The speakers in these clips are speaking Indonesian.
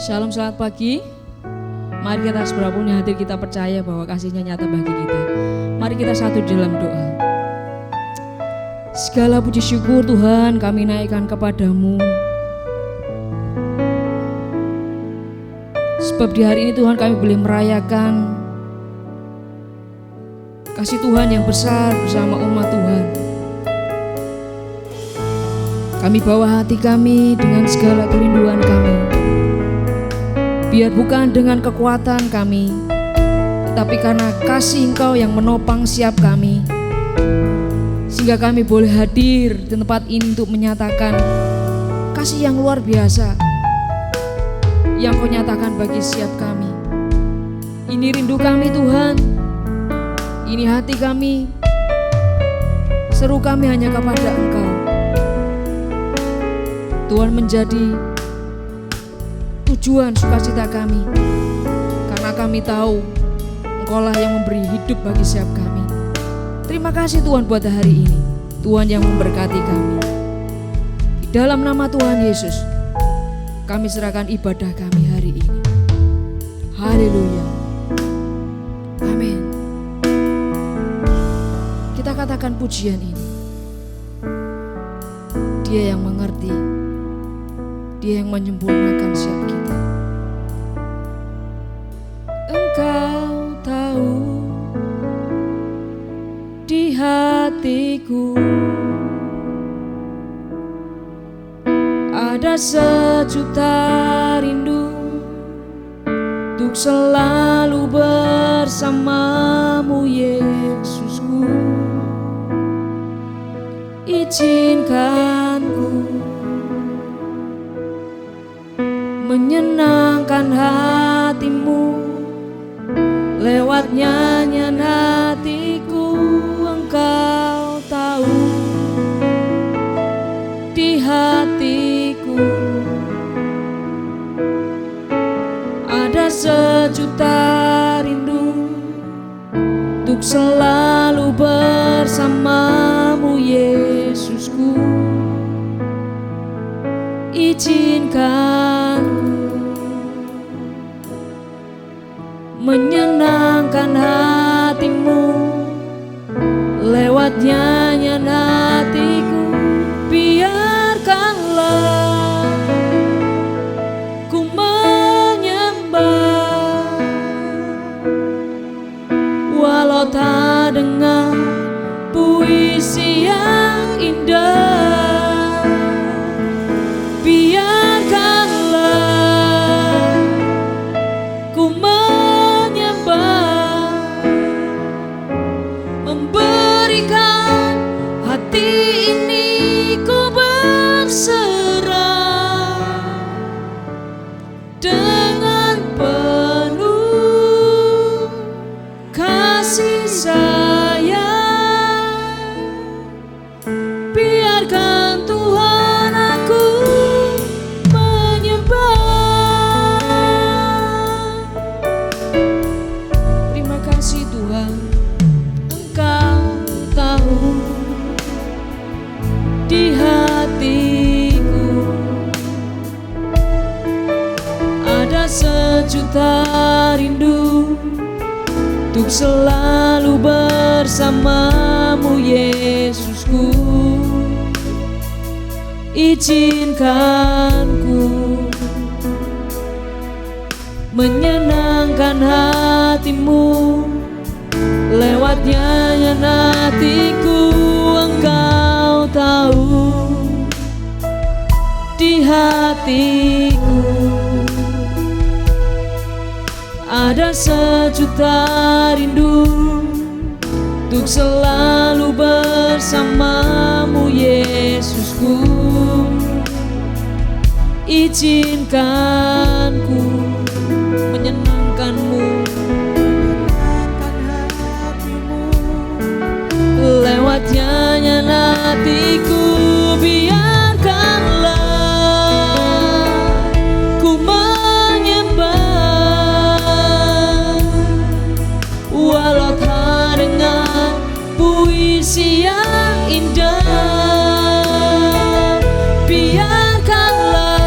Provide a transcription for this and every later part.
Shalom, selamat pagi. Mari kita seberapapun yang hadir, kita percaya bahwa kasih-Nya nyata bagi kita. Mari kita satu dalam doa. Segala puji syukur Tuhan kami naikkan kepadamu. Sebab di hari ini Tuhan kami boleh merayakan kasih Tuhan yang besar bersama umat Tuhan. Kami bawa hati kami dengan segala kerinduan kami. Biar bukan dengan kekuatan kami, tetapi karena kasih Engkau yang menopang siap kami, sehingga kami boleh hadir di tempat ini untuk menyatakan kasih yang luar biasa yang Kau nyatakan bagi siap kami. Ini rindu kami Tuhan, ini hati kami, seru kami hanya kepada Engkau. Tuhan menjadi tujuan sukacita kami, karena kami tahu Engkaulah yang memberi hidup bagi setiap kami. Terima kasih Tuhan buat hari ini, Tuhan yang memberkati kami. Di dalam nama Tuhan Yesus kami serahkan ibadah kami hari ini. Haleluya, amin. Kita katakan pujian ini. Dia yang mengerti, Dia yang menyempurnakan siap kita. Engkau tahu di hatiku ada sejuta rindu untuk selalu bersamamu Yesusku. Izinkan ku menyenangkan hatimu lewat nyanyian hatiku. Engkau tahu di hatiku ada sejuta rindu untuk selalu bersamamu Yesusku. Izinkan menyenangkan hatimu lewat nyanyian hatiku. Biarkanlah ku menyembah walau tak dengar puisi yang indah. Biarkanlah ku memberikan hati ini, ku berserah dengan penuh kasih sayang. Biarkan Tuhan aku menyembah. Terima kasih Tuhan, Engkau tahu di hatiku ada sejuta rindu untuk selalu bersamamu Yesusku. Izinkan ku menyenangkan hatimu lewat nyanyian hatiku. Engkau tahu di hatiku ada sejuta rindu untuk selalu bersamamu Yesusku. Izinkan ku menyenangkanmu lewat nyanyian hatiku. Biarkanlah ku menyembah walau tak dengar puisi yang indah. Biarkanlah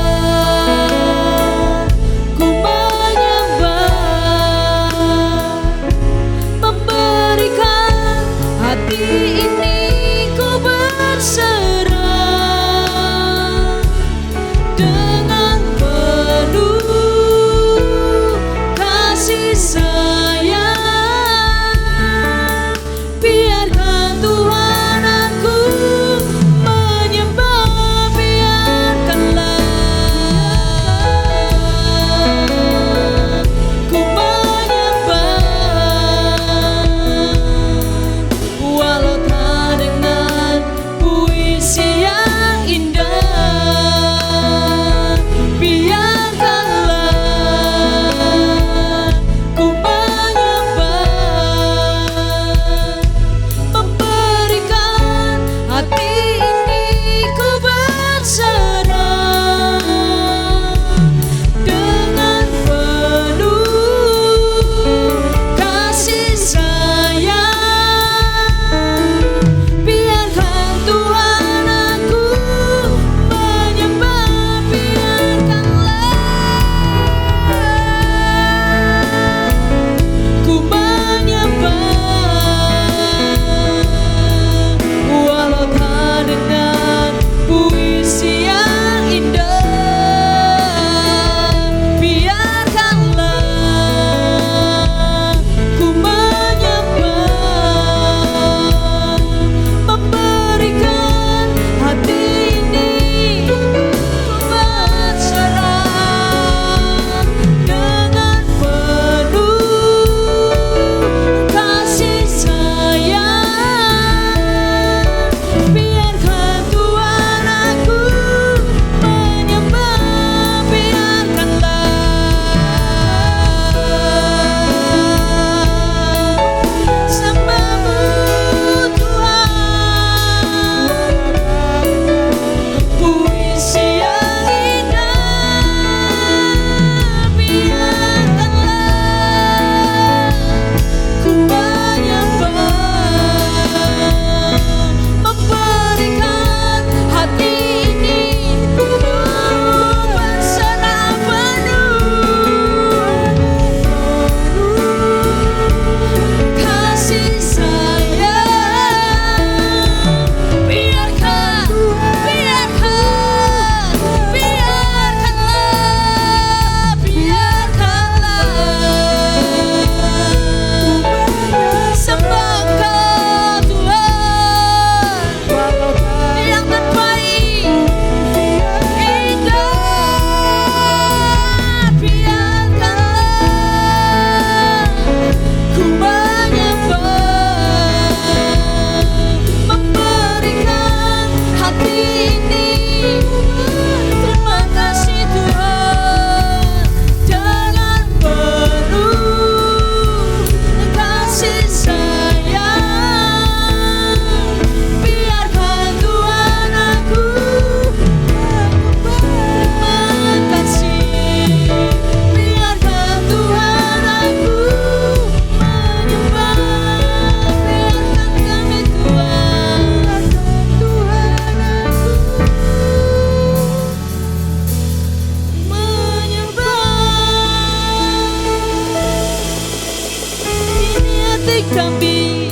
hati kami.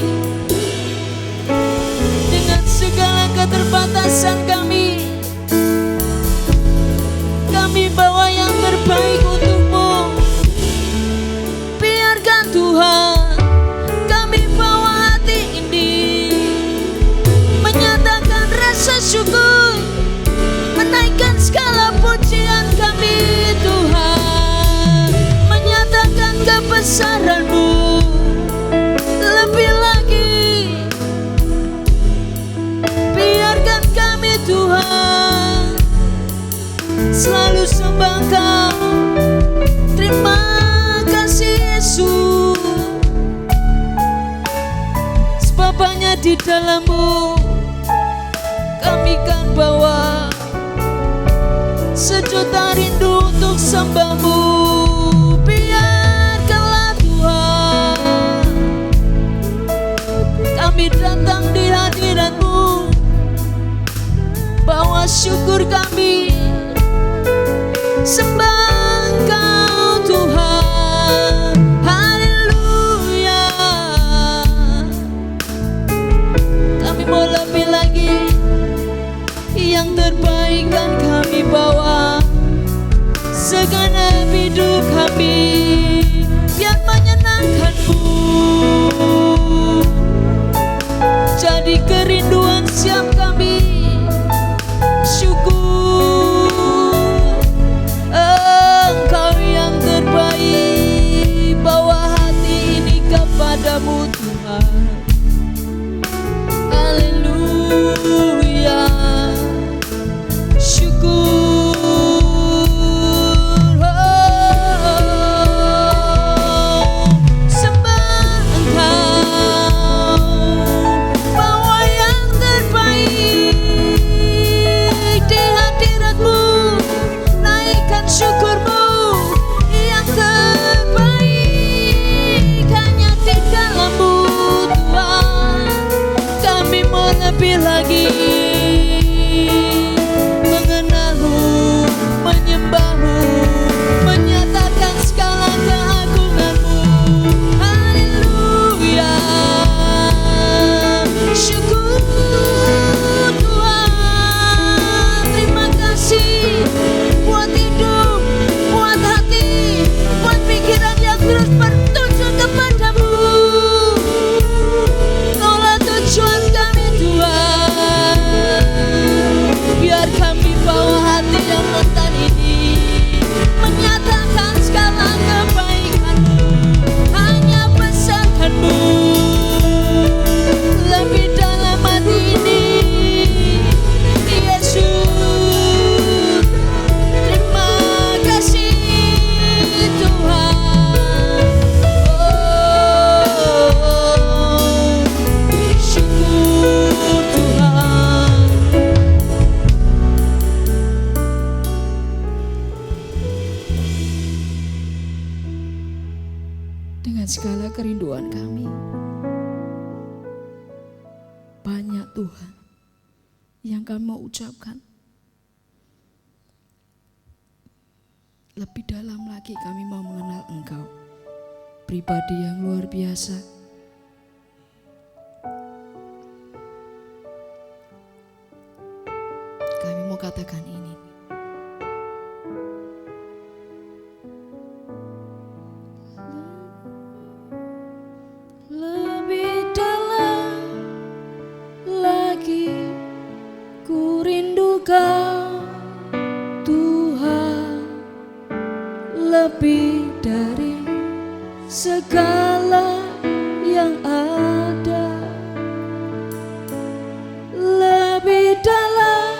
Dengan segala keterbatasan kami bawa yang terbaik untuk-Mu. Biarkan Tuhan kami bawa hati ini menyatakan rasa syukur, menaikkan segala pujian kami Tuhan, menyatakan kebesaran-Mu lebih lagi. Biarkan kami Tuhan selalu sembah Kau. Terima kasih Yesus, sebab hanya di dalam-Mu kami kan bawa sejuta rindu untuk sembah-Mu. Biarkanlah Tuhan kami datang di hadirat-Mu, bawa syukur kami, sembah Engkau Tuhan. Haleluya. Kami mau lebih lagi, yang terbaik kan kami bawa. Segenap hidup kami biar menyenangkan-Mu, jadi kerinduan siap kami. Syukur Engkau yang terbaik, bawa hati ini kepada-Mu Tuhan. Haleluya. Syukur sembah Engkau, bawa yang terbaik di hadirat-Mu, naikkan syukur-Mu yang terbaik hanya di dalam-Mu Tuhan. Kami mau lebih lagi mengenal-Mu, menyembah-Mu, menyatakan segala keagungan-Mu. Haleluya. Syukur Tuhan. Terima kasih buat hidup, buat hati, buat pikiran yang terus bertuju kepada-Mu. Kaulah tujuan kami Tuhan. Biar kami bawa hati yang rentan ini menyatakan segala kebaikan-Mu, hanya besarkan-Mu lebih dalam hati ini. Yesus, terima kasih Tuhan. Syukur Tuhan. Dengan segala kerinduan kami, banyak Tuhan yang kami mau ucapkan. Lebih dalam lagi kami mau mengenal Engkau, pribadi yang luar biasa. Kami mau katakan ini. Lebih dalam lagi ku rindu Kau Tuhan, lebih dari segala yang ada. Lebih dalam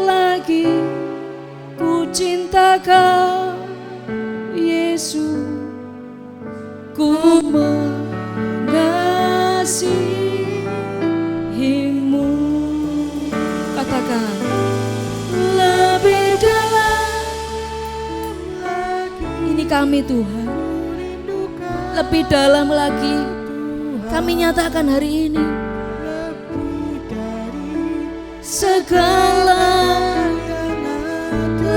lagi ku cinta Kau Yesus, ku mengasihi-Mu. Katakan lebih dalam lagi. Ini kami Tuhan, lebih dalam lagi kami nyatakan hari ini. Segala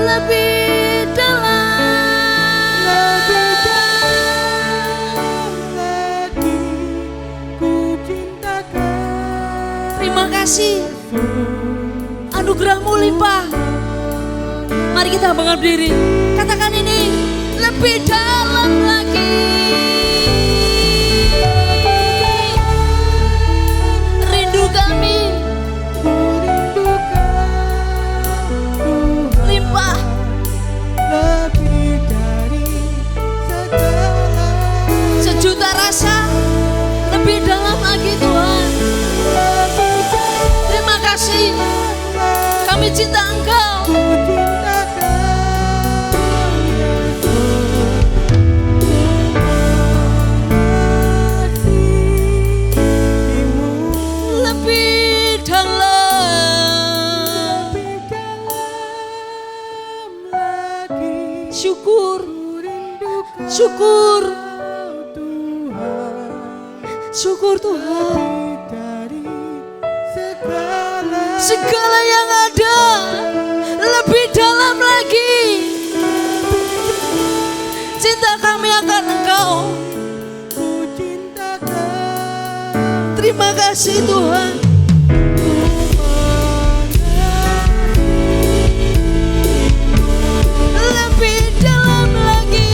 lebih dalam lagi Mari kita bangun berdiri. Katakan ini, lebih dalam lagi. Rindu kami limpah lebih dari segala. Sejuta rasa lebih dalam lagi Tuhan. Terima kasih, kami cinta Engkau. Lebih dalam lagi. Syukur, syukur, syukur Tuhan. Segala yang ada lebih dalam lagi. Cinta kami akan Engkau. Terima kasih Tuhan. Lebih dalam lagi.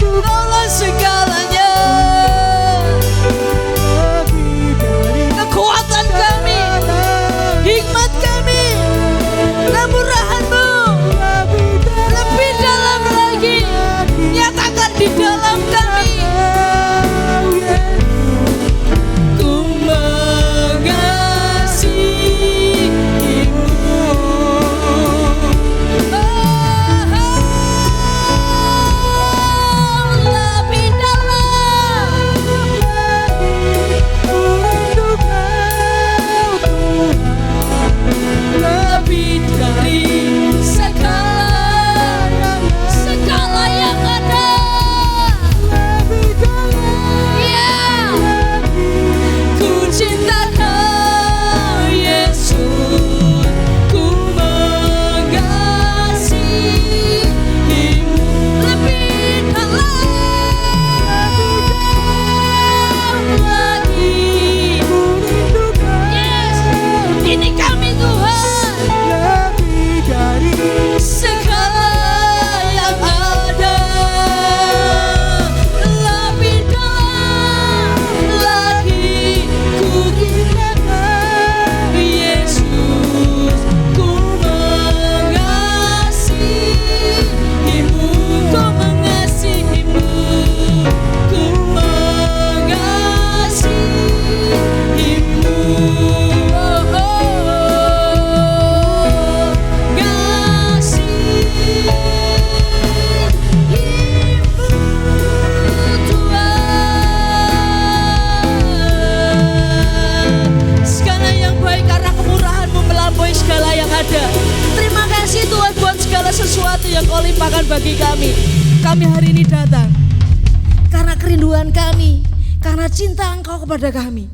Engkaulah segalanya. Kekuatan kami, hikmat kami, kemurahan-Mu. Lebih dalam lagi. Nyatakan di dalam kami. Ku mengasihi-Mu. Lebih dalam. Lebih dari segala yang ada. Ya, ku cinta Kau Yesus, ku mengasihi-Mu. Lebih dalam lagi. Yes, ini kami Tuhan. Lebih dari segala yang ada. Lebih dalam lagi. Ku cinta Kau Yesus, ku mengasihi-Mu. Ku mengasihi-Mu. Ku mengasihi-Mu. Oh, Tuhan. Segala yang baik karena kemurahan-Mu melampaui segala yang ada. Terima kasih Tuhan buat segala sesuatu yang Kau limpahkan bagi kami. Kami hari ini datang karena kerinduan kami, karena cinta Engkau kepada kami.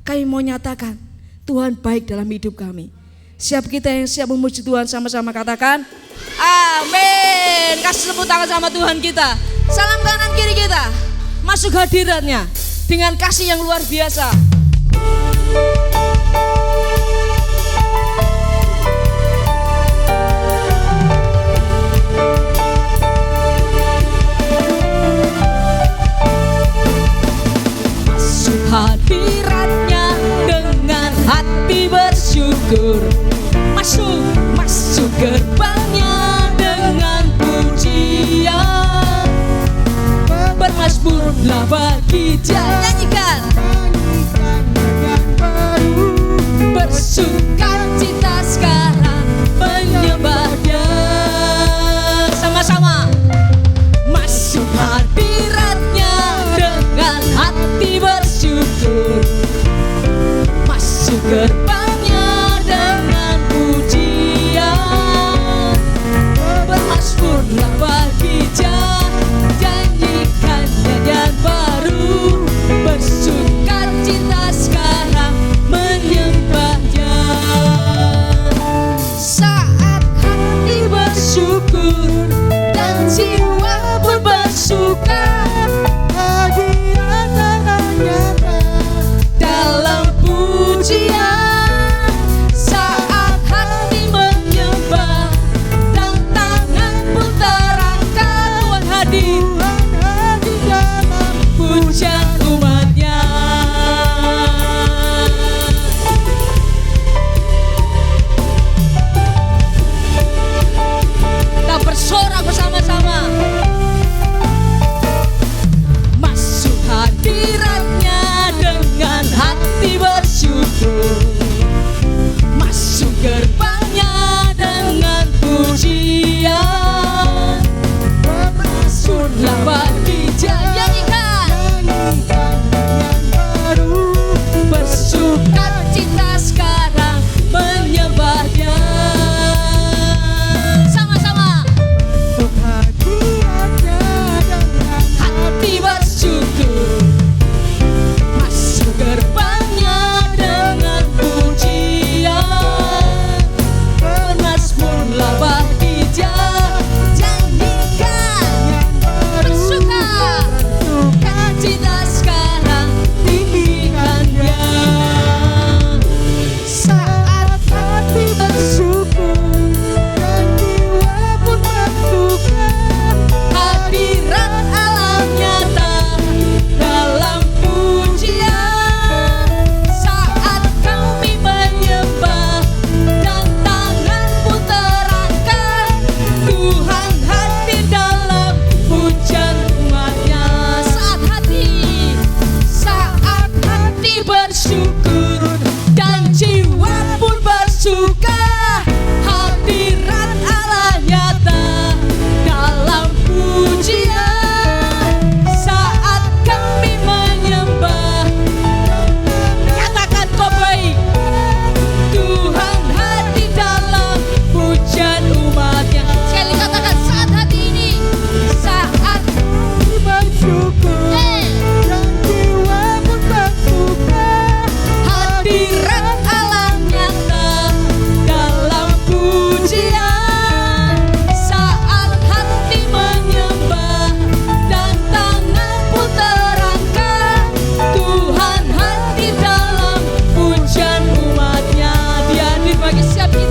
Kami mau nyatakan Tuhan baik dalam hidup kami. Siap kita yang siap memuji Tuhan, sama-sama katakan amin. Kasih tepuk tangan sama Tuhan kita. Salam kanan kiri kita. Masuk hadiratnya dengan kasih yang luar biasa. Masuk hadiratnya dengan hati bersyukur. Masuk gerbangnya dengan pujian. Bermazmurlah bagi Dia. Nyanyikan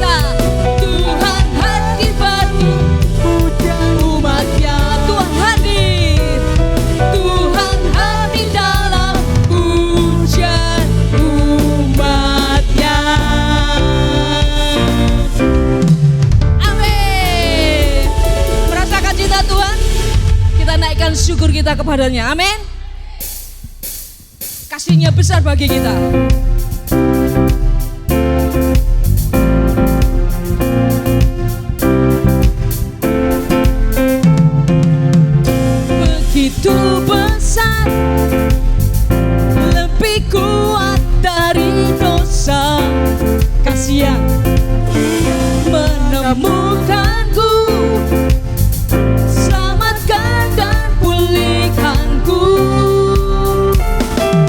kita. Tuhan akibatmu pujian umatnya. Tuhan hadir, Tuhan hadir dalam pujian umatnya. Amin. Merasakan cinta Tuhan? Kita naikkan syukur kita kepadanya. Amin. Kasihnya besar bagi kita. Begitu besar, lebih kuat dari dosa. Kasih yang menemukanku, selamatkan dan pulihkanku.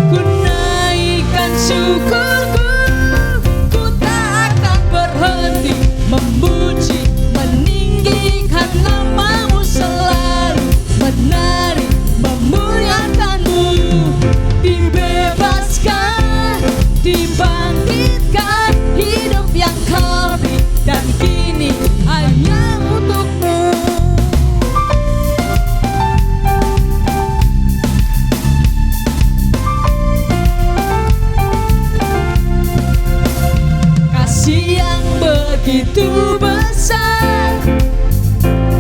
Ku naikkan syukurku, ku tak akan berhenti memuji, meninggikan namamu selalu, menari, memuliakanmu. Dibebaskan, dibangkitkan, hidup yang kau beri, dan kini hanya untukmu. Kasih yang begitu besar,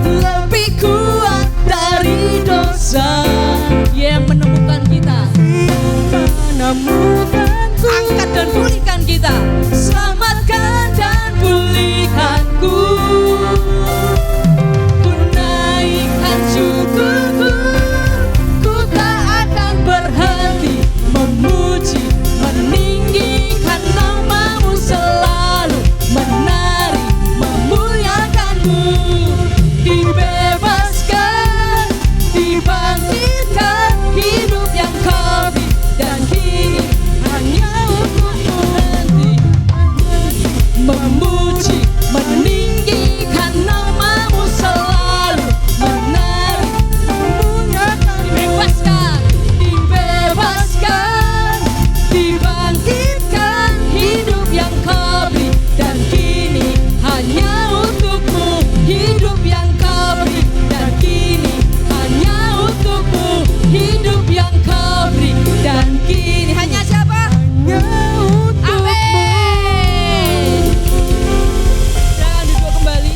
lebih kuat dari dosa. Yang menemukan kita, menemukanku, angkat dan pulihkan kita, selamatkan dan pulihkanku. Ku naikkan syukurku, ku tak akan berhenti memuji, meninggikan namamu selalu, menari, memuliakanmu. Dibebaskan, dibangkitkan, hidup yang kau beri, dan kini hanya untukmu nanti memuji, meninggikan namamu selalu, menari, memuliakan. Dibebaskan, dibebaskan, dibangkitkan, hidup yang kau beri, dan kini hanya untukmu. Hidup yang kau beri, dan kini hanya untukmu. Hidup yang kau beri, dan kini hanya siapa? Hanya untukmu. Amin. Jangan duduk kembali.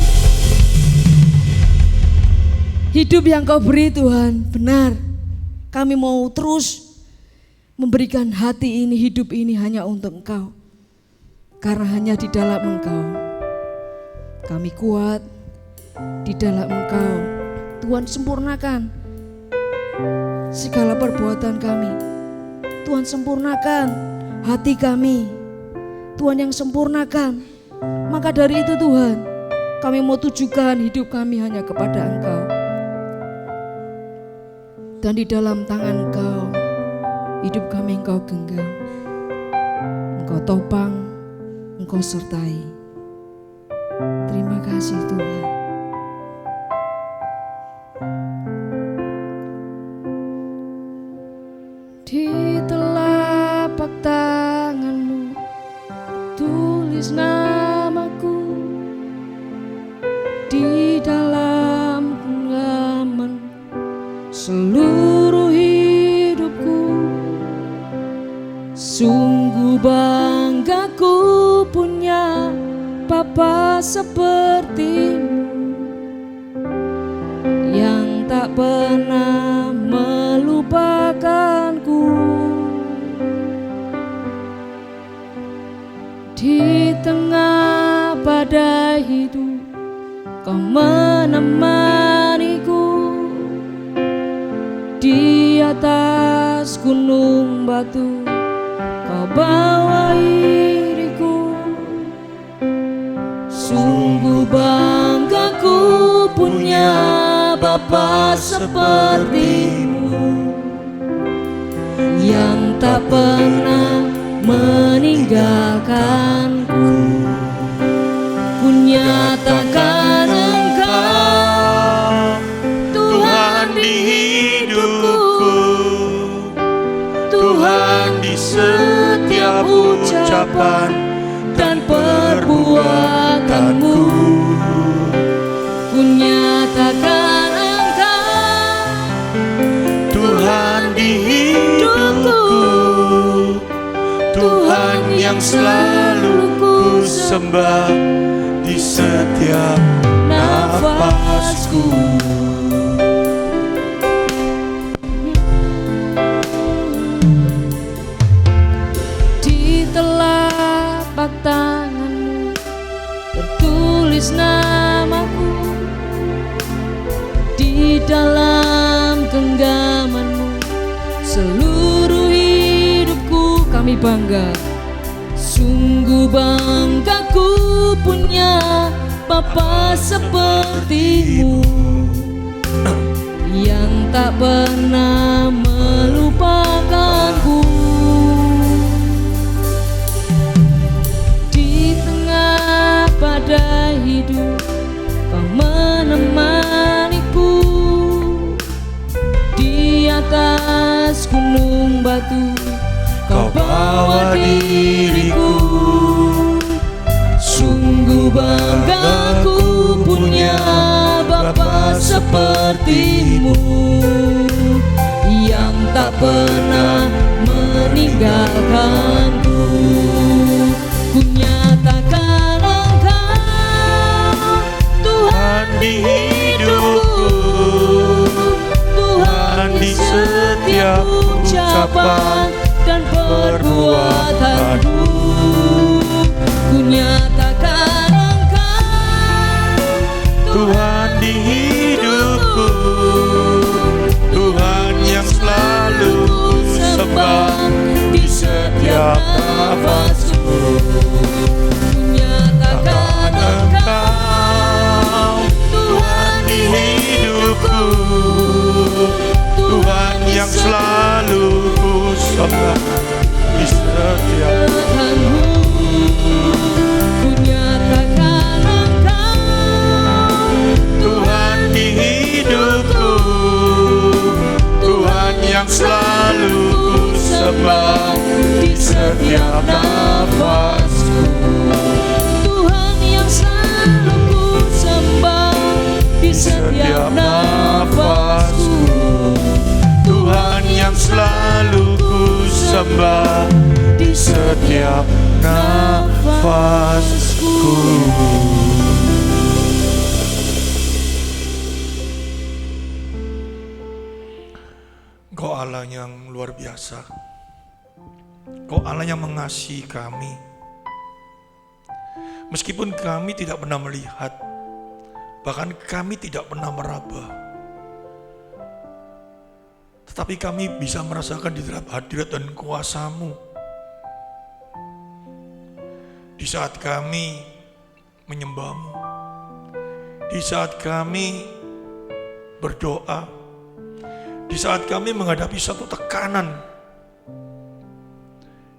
Hidup yang kau beri Tuhan, benar. Kami mau terus memberikan hati ini, hidup ini hanya untuk Engkau. Karena hanya di dalam Engkau kami kuat, di dalam Engkau Tuhan sempurnakan segala perbuatan kami. Tuhan sempurnakan hati kami, Tuhan yang sempurnakan. Maka dari itu Tuhan, kami mau tujukan hidup kami hanya kepada Engkau. Dan di dalam tangan Engkau, hidup kami Engkau genggam, Engkau topang, Engkau sertai. Terima kasih Tuhan. Di telapak tangan-Mu tulis namaku, di dalam genggaman seluruh hidupku. Sungguh bangga ku punya Bapa seperti-Mu, yang tak pernah melupakanku. Di tengah badai hidup Kau menemaniku, di atas gunung batu Kau bawa diriku. Sungguh bangga ku punya Bapa seperti-Mu, yang tak pernah meninggalkanku. Ku nyatakan Engkau Tuhan di hidupku, Tuhan di setiap ucapan dan perbuatan. Tuhanku. Ku nyatakan Engkau Tuhan di hidupku, Tuhan yang selalu ku sembah di setiap nafasku. Di telapak tanganmu tertulis namaku, di dalam genggamanmu seluruh hidupku. Kami bangga, sungguh bangga ku punya Bapa sepertimu, yang tak pernah melupakanku. Di tengah badai hidup Kau menemaniku, di atas gunung batu Kau bawa diriku. Sungguh bangga ku punya Bapa sepertimu, yang tak pernah meninggalkanku. Ku nyatakan Engkau Tuhan di hidupku, Tuhan di setiap ucapan dan perbuatanku. Ku nyatakan Engkau Tuhan di hidupku, Tuhan yang selalu ku sembah di setiap nafasku. Ku nyatakan Engkau Tuhan di hidupku, Tuhan yang selalu ku sembah di setiap Tuhanku. Ku nyatakan Engkau Tuhan di hidupku, Tuhan yang selalu ku sembah di setiap nafasku. Tuhan yang selalu ku sembah di setiap nafasku. Tuhan yang selalu ku sembah di setiap nafasku. Engkau Allah yang luar biasa. Engkau Allah yang mengasihi kami. Meskipun kami tidak pernah melihat, bahkan kami tidak pernah meraba, tetapi kami bisa merasakan di dalam hadirat dan kuasa-Mu. Di saat kami menyembah-Mu, di saat kami berdoa, di saat kami menghadapi satu tekanan,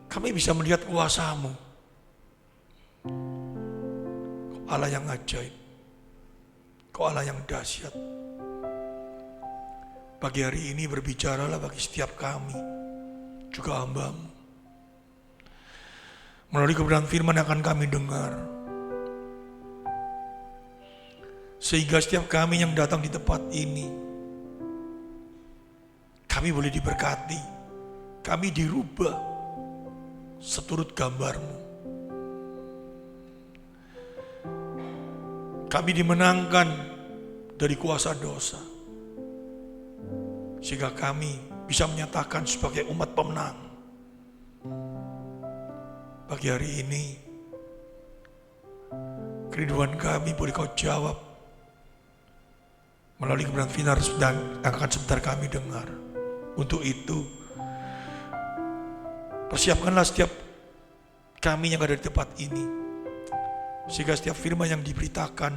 kami bisa melihat kuasa-Mu. Kau Allah yang ajaib, Kau Allah yang dahsyat. Pagi hari ini berbicaralah bagi setiap kami, juga hamba-Mu. Melalui kebenaran firman yang akan kami dengar, sehingga setiap kami yang datang di tempat ini, kami boleh diberkati, kami dirubah seturut gambar-Mu. Kami dimenangkan dari kuasa dosa, sehingga kami bisa menyatakan sebagai umat pemenang. Pagi hari ini, kerinduan kami boleh Kau jawab melalui kebenaran firman yang akan sebentar kami dengar. Untuk itu, persiapkanlah setiap kami yang ada di tempat ini, sehingga setiap firman yang diberitakan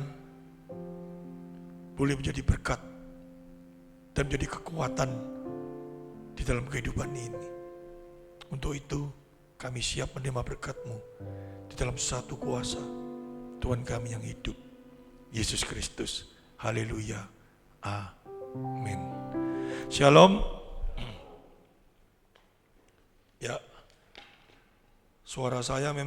boleh menjadi berkat dan menjadi kekuatan di dalam kehidupan ini. Untuk itu, kami siap menerima berkat-Mu di dalam satu kuasa Tuhan kami yang hidup, Yesus Kristus. Haleluya. Amin. Shalom. Ya, suara saya memang